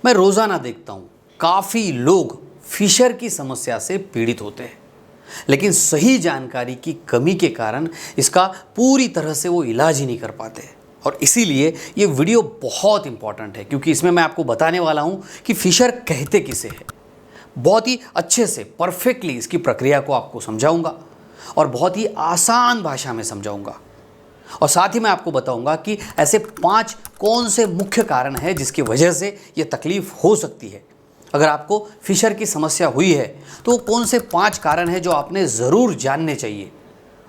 मैं रोज़ाना देखता हूँ काफ़ी लोग फिशर की समस्या से पीड़ित होते हैं, लेकिन सही जानकारी की कमी के कारण इसका पूरी तरह से वो इलाज ही नहीं कर पाते हैं। और इसीलिए ये वीडियो बहुत इंपॉर्टेंट है, क्योंकि इसमें मैं आपको बताने वाला हूँ कि फिशर कहते किसे है। बहुत ही अच्छे से परफेक्टली इसकी प्रक्रिया को आपको समझाऊंगा और बहुत ही आसान भाषा में समझाऊंगा। और साथ ही मैं आपको बताऊंगा कि ऐसे 5 कौन से मुख्य कारण हैं जिसकी वजह से ये तकलीफ हो सकती है। अगर आपको फिशर की समस्या हुई है तो वो कौन से 5 कारण हैं जो आपने ज़रूर जानने चाहिए।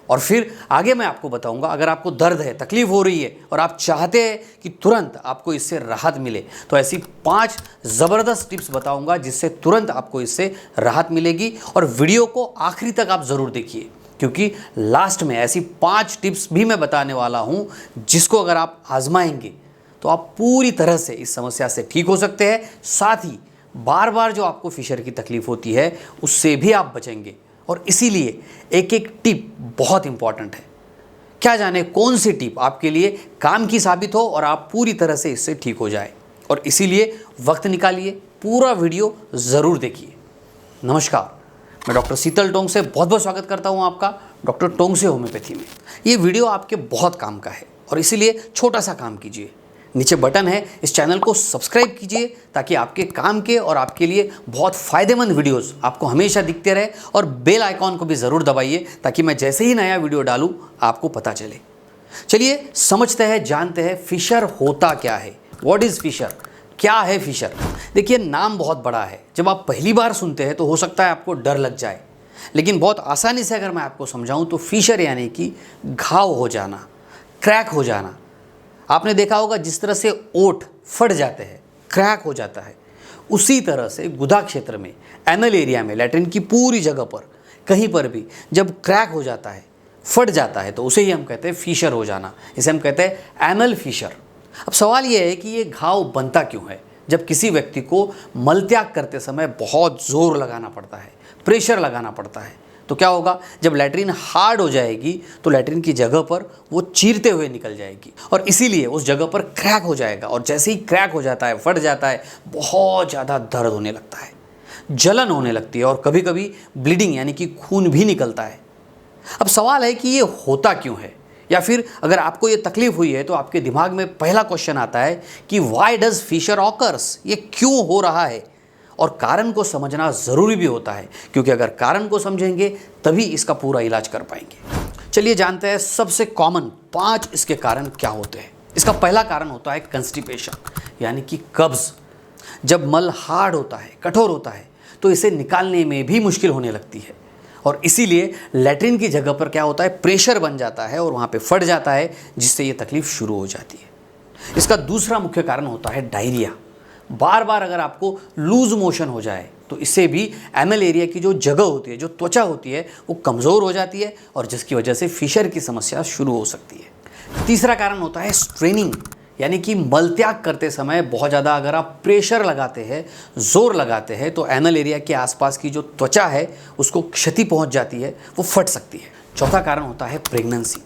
और फिर आगे मैं आपको बताऊंगा, अगर आपको दर्द है, तकलीफ हो रही है और आप चाहते हैं कि तुरंत आपको इससे राहत मिले, तो ऐसी 5 ज़बरदस्त टिप्स बताऊंगा जिससे तुरंत आपको इससे राहत मिलेगी। और वीडियो को आखिरी तक आप ज़रूर देखिए, क्योंकि लास्ट में ऐसी 5 टिप्स भी मैं बताने वाला हूं जिसको अगर आप आजमाएंगे तो आप पूरी तरह से इस समस्या से ठीक हो सकते हैं। साथ ही बार बार जो आपको फिशर की तकलीफ होती है उससे भी आप बचेंगे। और इसीलिए एक एक टिप बहुत इंपॉर्टेंट है। क्या जाने कौन सी टिप आपके लिए काम की साबित हो और आप पूरी तरह से इससे ठीक हो जाए। और इसीलिए वक्त निकालिए, पूरा वीडियो ज़रूर देखिए। नमस्कार, मैं डॉक्टर शीतल टोंग से बहुत बहुत स्वागत करता हूं आपका डॉक्टर टोंग से होम्योपैथी में। ये वीडियो आपके बहुत काम का है और इसीलिए छोटा सा काम कीजिए, नीचे बटन है, इस चैनल को सब्सक्राइब कीजिए ताकि आपके काम के और आपके लिए बहुत फ़ायदेमंद वीडियोस आपको हमेशा दिखते रहे। और बेल आइकॉन को भी ज़रूर दबाइए ताकि मैं जैसे ही नया वीडियो डालूं आपको पता चले। चलिए समझते हैं, जानते हैं फिशर होता क्या है। What is fissure? क्या है फिशर? देखिए, नाम बहुत बड़ा है। जब आप पहली बार सुनते हैं तो हो सकता है आपको डर लग जाए, लेकिन बहुत आसानी से अगर मैं आपको समझाऊं तो फिशर यानी कि घाव हो जाना, क्रैक हो जाना। आपने देखा होगा जिस तरह से ओठ फट जाते हैं, क्रैक हो जाता है, उसी तरह से गुदा क्षेत्र में, एनल एरिया में, लैट्रिन की पूरी जगह पर कहीं पर भी जब क्रैक हो जाता है, फट जाता है, तो उसे ही हम कहते हैं फिशर हो जाना। इसे हम कहते हैं एनल फिशर। अब सवाल यह है कि ये घाव बनता क्यों है? जब किसी व्यक्ति को मलत्याग करते समय बहुत जोर लगाना पड़ता है, प्रेशर लगाना पड़ता है, तो क्या होगा? जब लैट्रिन हार्ड हो जाएगी तो लैट्रिन की जगह पर वो चीरते हुए निकल जाएगी और इसीलिए उस जगह पर क्रैक हो जाएगा। और जैसे ही क्रैक हो जाता है, फट जाता है, बहुत ज़्यादा दर्द होने लगता है, जलन होने लगती है और कभी कभी ब्लीडिंग यानी कि खून भी निकलता है। अब सवाल है कि ये होता क्यों है, या फिर अगर आपको ये तकलीफ हुई है तो आपके दिमाग में पहला क्वेश्चन आता है कि वाई डज फिशर ऑकर्स? ये क्यों हो रहा है? और कारण को समझना ज़रूरी भी होता है, क्योंकि अगर कारण को समझेंगे तभी इसका पूरा इलाज कर पाएंगे। चलिए जानते हैं सबसे कॉमन 5 इसके कारण क्या होते हैं। इसका पहला कारण होता है कंस्टिपेशन, यानी कि कब्ज़। जब मल हार्ड होता है, कठोर होता है, तो इसे निकालने में भी मुश्किल होने लगती है और इसीलिए लैट्रिन की जगह पर क्या होता है? प्रेशर बन जाता है और वहाँ पे फट जाता है, जिससे ये तकलीफ शुरू हो जाती है। इसका दूसरा मुख्य कारण होता है डायरिया। बार बार अगर आपको लूज मोशन हो जाए तो इससे भी एनल एरिया की जो जगह होती है, जो त्वचा होती है, वो कमज़ोर हो जाती है और जिसकी वजह से फिशर की समस्या शुरू हो सकती है। तीसरा कारण होता है स्ट्रेनिंग, यानी कि मलत्याग करते समय बहुत ज़्यादा अगर आप प्रेशर लगाते हैं, जोर लगाते हैं, तो एनल एरिया के आसपास की जो त्वचा है उसको क्षति पहुंच जाती है, वो फट सकती है। चौथा कारण होता है प्रेगनेंसी।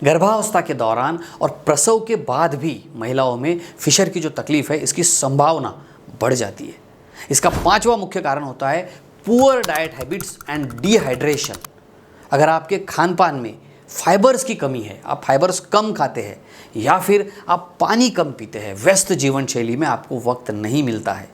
गर्भावस्था के दौरान और प्रसव के बाद भी महिलाओं में फिशर की जो तकलीफ है, इसकी संभावना बढ़ जाती है। इसका 5वां मुख्य कारण होता है poor diet habits and dehydration. अगर आपके खान पान में फाइबर्स की कमी है, आप फाइबर्स कम खाते हैं, या फिर आप पानी कम पीते हैं, व्यस्त जीवन शैली में आपको वक्त नहीं मिलता है,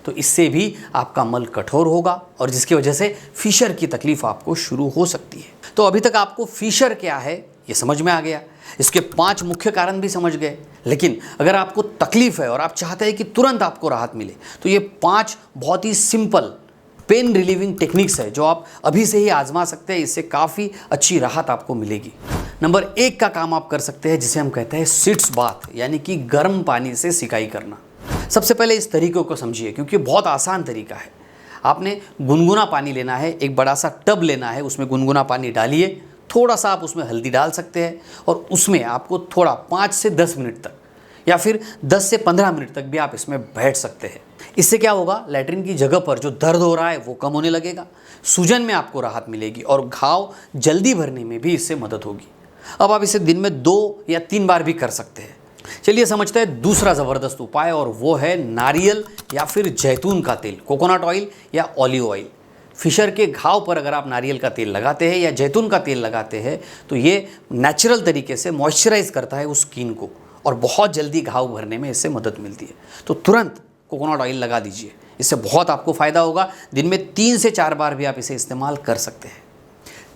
तो इससे भी आपका मल कठोर होगा और जिसकी वजह से फिशर की तकलीफ आपको शुरू हो सकती है। तो अभी तक आपको फिशर क्या है ये समझ में आ गया, इसके 5 मुख्य कारण भी समझ गए। लेकिन अगर आपको तकलीफ है और आप चाहते हैं कि तुरंत आपको राहत मिले, तो ये 5 बहुत ही सिंपल पेन रिलीविंग टेक्निक्स है जो आप अभी से ही आजमा सकते हैं। इससे काफ़ी अच्छी राहत आपको मिलेगी। नंबर 1 का काम आप कर सकते हैं जिसे हम कहते हैं सिट्स बाथ, यानी कि गर्म पानी से सिकाई करना। सबसे पहले इस तरीके को समझिए, क्योंकि बहुत आसान तरीका है। आपने गुनगुना पानी लेना है, एक बड़ा सा टब लेना है, उसमें गुनगुना पानी डालिए, थोड़ा सा आप उसमें हल्दी डाल सकते हैं और उसमें आपको थोड़ा 5 से 10 मिनट तक या फिर 10 से 15 मिनट तक भी आप इसमें बैठ सकते हैं। इससे क्या होगा? लैट्रिन की जगह पर जो दर्द हो रहा है वो कम होने लगेगा, सूजन में आपको राहत मिलेगी और घाव जल्दी भरने में भी इससे मदद होगी। अब आप इसे दिन में 2 या 3 बार भी कर सकते हैं। चलिए समझते हैं दूसरा ज़बरदस्त उपाय, और वो है नारियल या फिर जैतून का तेल, कोकोनट ऑयल या ऑलिव ऑयल। फिशर के घाव पर अगर आप नारियल का तेल लगाते हैं या जैतून का तेल लगाते हैं तो ये नेचुरल तरीके से मॉइस्चराइज करता है उस स्किन को, और बहुत जल्दी घाव भरने में इससे मदद मिलती है। तो तुरंत कोकोनट ऑयल लगा दीजिए, इससे बहुत आपको फ़ायदा होगा। दिन में 3 से 4 बार भी आप इसे इस्तेमाल कर सकते हैं।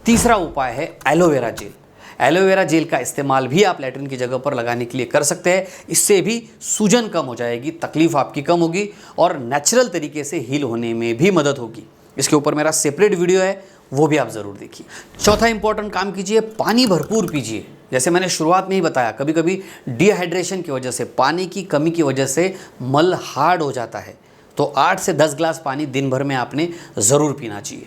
तीसरा उपाय है एलोवेरा जेल। एलोवेरा जेल का इस्तेमाल भी आप लैट्रिन की जगह पर लगाने के लिए कर सकते हैं। इससे भी सूजन कम हो जाएगी, तकलीफ आपकी कम होगी और नेचुरल तरीके से हील होने में भी मदद होगी। इसके ऊपर मेरा सेपरेट वीडियो है, वो भी आप ज़रूर देखिए। चौथा इंपॉर्टेंट काम कीजिए, पानी भरपूर पीजिए। जैसे मैंने शुरुआत में ही बताया, कभी कभी डिहाइड्रेशन की वजह से, पानी की कमी की वजह से मल हार्ड हो जाता है, तो 8 से 10 ग्लास पानी दिन भर में आपने ज़रूर पीना चाहिए।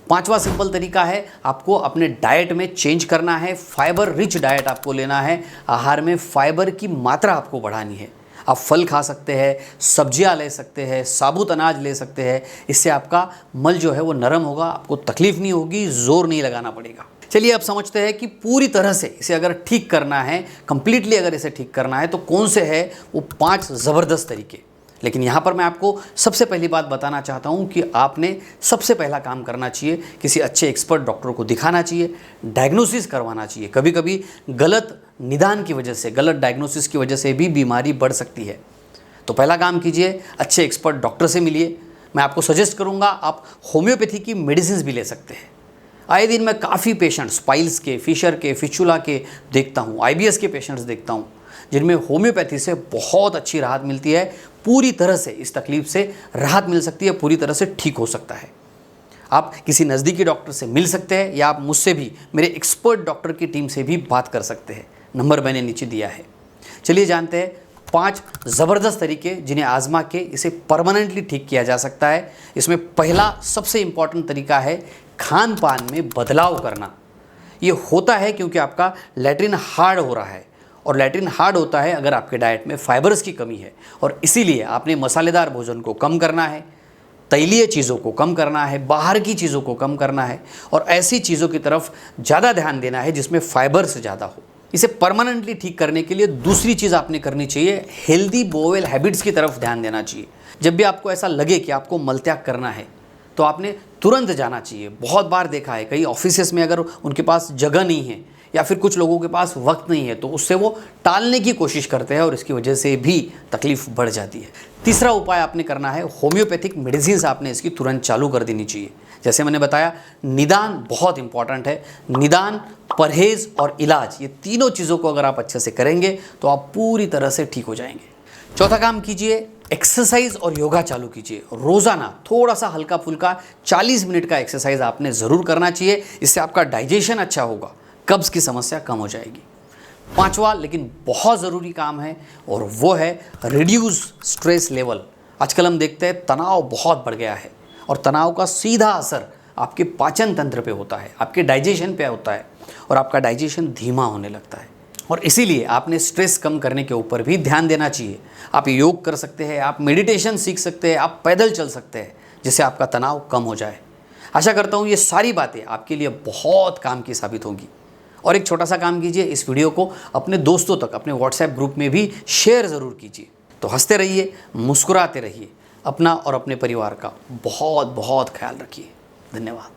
पांचवा सिंपल तरीका है, आपको अपने डाइट में चेंज करना है। फाइबर रिच डाइट आपको लेना है। आहार में फाइबर की मात्रा आपको बढ़ानी है। आप फल खा सकते हैं, सब्जियां ले सकते हैं, साबुत अनाज ले सकते हैं। इससे आपका मल जो है वो नरम होगा, आपको तकलीफ नहीं होगी, जोर नहीं लगाना पड़ेगा। चलिए अब समझते हैं कि पूरी तरह से इसे अगर ठीक करना है, कंप्लीटली अगर इसे ठीक करना है, तो कौन से है वो 5 ज़बरदस्त तरीके। लेकिन यहाँ पर मैं आपको सबसे पहली बात बताना चाहता हूँ कि आपने सबसे पहला काम करना चाहिए, किसी अच्छे एक्सपर्ट डॉक्टर को दिखाना चाहिए, डायग्नोसिस करवाना चाहिए। कभी कभी गलत निदान की वजह से, गलत डायग्नोसिस की वजह से भी बीमारी बढ़ सकती है। तो पहला काम कीजिए, अच्छे एक्सपर्ट डॉक्टर से मिलिए। मैं आपको सजेस्ट करूँगा आप होम्योपैथी की मेडिसिन भी ले सकते हैं। आए दिन मैं काफ़ी पेशेंट्स, पाइल्स के, फिशर के, फिस्चुला के देखता हूँ, IBS के पेशेंट्स देखता हूँ, जिनमें होम्योपैथी से बहुत अच्छी राहत मिलती है। पूरी तरह से इस तकलीफ से राहत मिल सकती है, पूरी तरह से ठीक हो सकता है। आप किसी नज़दीकी डॉक्टर से मिल सकते हैं या आप मुझसे भी, मेरे एक्सपर्ट डॉक्टर की टीम से भी बात कर सकते हैं। नंबर मैंने नीचे दिया है। चलिए जानते हैं 5 ज़बरदस्त तरीके जिन्हें आजमा के इसे परमानेंटली ठीक किया जा सकता है। इसमें पहला सबसे इम्पॉर्टेंट तरीका है खान पान में बदलाव करना। ये होता है क्योंकि आपका लैट्रिन हार्ड हो रहा है, और लैट्रिन हार्ड होता है अगर आपके डाइट में फाइबर्स की कमी है, और इसीलिए आपने मसालेदार भोजन को कम करना है, तैलीय चीज़ों को कम करना है, बाहर की चीज़ों को कम करना है, और ऐसी चीज़ों की तरफ ज़्यादा ध्यान देना है जिसमें फाइबर्स ज़्यादा हो। इसे परमानेंटली ठीक करने के लिए दूसरी चीज़ आपने करनी चाहिए, हेल्दी बोवेल हैबिट्स की तरफ ध्यान देना चाहिए। जब भी आपको ऐसा लगे कि आपको मलत्याग करना है तो आपने तुरंत जाना चाहिए। बहुत बार देखा है, कई ऑफिसेस में अगर उनके पास जगह नहीं है या फिर कुछ लोगों के पास वक्त नहीं है, तो उससे वो टालने की कोशिश करते हैं और इसकी वजह से भी तकलीफ बढ़ जाती है। तीसरा उपाय आपने करना है, होम्योपैथिक मेडिसिन आपने इसकी तुरंत चालू कर देनी चाहिए। जैसे मैंने बताया, निदान बहुत इंपॉर्टेंट है। निदान, परहेज और इलाज, ये तीनों चीज़ों को अगर आप अच्छे से करेंगे तो आप पूरी तरह से ठीक हो जाएंगे। चौथा काम कीजिए, एक्सरसाइज और योगा चालू कीजिए। रोज़ाना थोड़ा सा हल्का फुल्का 40 मिनट का एक्सरसाइज आपने ज़रूर करना चाहिए। इससे आपका डाइजेशन अच्छा होगा, कब्ज़ की समस्या कम हो जाएगी। पांचवा लेकिन बहुत ज़रूरी काम है, और वो है रिड्यूस स्ट्रेस लेवल। आजकल हम देखते हैं तनाव बहुत बढ़ गया है, और तनाव का सीधा असर आपके पाचन तंत्र पे होता है, आपके डाइजेशन पे होता है, और आपका डाइजेशन धीमा होने लगता है। और इसीलिए आपने स्ट्रेस कम करने के ऊपर भी ध्यान देना चाहिए। आप योग कर सकते हैं, आप मेडिटेशन सीख सकते हैं, आप पैदल चल सकते हैं, जिससे आपका तनाव कम हो जाए। आशा करता हूँ ये सारी बातें आपके लिए बहुत काम की साबित होंगी। और एक छोटा सा काम कीजिए, इस वीडियो को अपने दोस्तों तक, अपने व्हाट्सएप ग्रुप में भी शेयर ज़रूर कीजिए। तो हंसते रहिए, मुस्कुराते रहिए, अपना और अपने परिवार का बहुत बहुत ख्याल रखिए। धन्यवाद।